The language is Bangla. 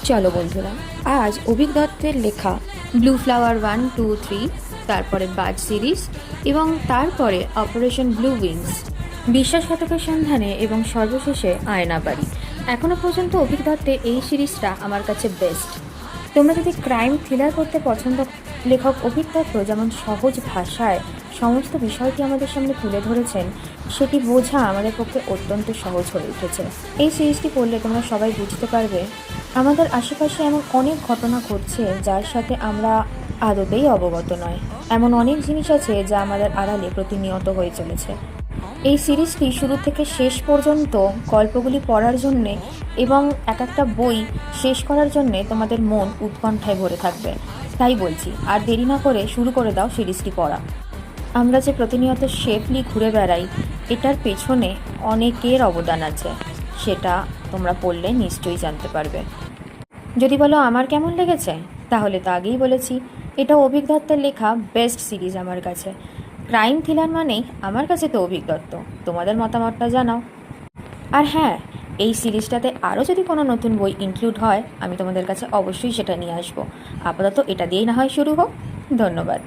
চলো বন্ধুরা, আজ অভিক দত্তের লেখা ব্লু ফ্লাওয়ার 1, 2, 3, তারপরে বাজ সিরিজ এবং তারপরে অপারেশন ব্লু উইংস, বিশ্বাসঘাতকের সন্ধানে এবং সর্বশেষে আয়নাবাড়ি। এখনও পর্যন্ত অভিক দত্তের এই সিরিজটা আমার কাছে বেস্ট। তোমরা যদি ক্রাইম থ্রিলার করতে পছন্দ, লেখক অভিক দত্ত যেমন সহজ ভাষায় সমস্ত বিষয়টি আমাদের সামনে তুলে ধরেছেন, সেটি বোঝা আমাদের পক্ষে অত্যন্ত সহজ হয়ে উঠেছে। এই সিরিজটি পড়লে তোমরা সবাই বুঝতে পারবে আমাদের আশেপাশে এমন অনেক ঘটনা ঘটছে যার সাথে আমরা আদতেই অবগত নয়। এমন অনেক জিনিস আছে যা আমাদের আড়ালে প্রতিনিয়ত হয়ে চলেছে। এই সিরিজটি শুরু থেকে শেষ পর্যন্ত গল্পগুলি পড়ার জন্যে এবং এক একটা বই শেষ করার জন্যে তোমাদের মন উৎকণ্ঠায় ভরে থাকবে। তাই বলছি, আর দেরি না করে শুরু করে দাও সিরিজটি পড়া। আমরা যে প্রতিনিয়ত সেফলি ঘুরে বেড়াই, এটার পেছনে অনেকের অবদান আছে, সেটা তোমরা পড়লে নিশ্চয়ই জানতে পারবে। যদি বলো আমার কেমন লেগেছে, তাহলে তো আগেই বলেছি, এটা অভিক দত্তের লেখা বেস্ট সিরিজ আমার কাছে। ক্রাইম থ্রিলার মানেই আমার কাছে তো অভিক দত্ত। তোমাদের মতামতটা জানাও। আর হ্যাঁ, এই সিরিজটাতে আরও যদি কোনো নতুন বই ইনক্লুড হয়, আমি তোমাদের কাছে অবশ্যই সেটা নিয়ে আসবো। আপাতত এটা দিয়েই না হয় শুরু হোক। ধন্যবাদ।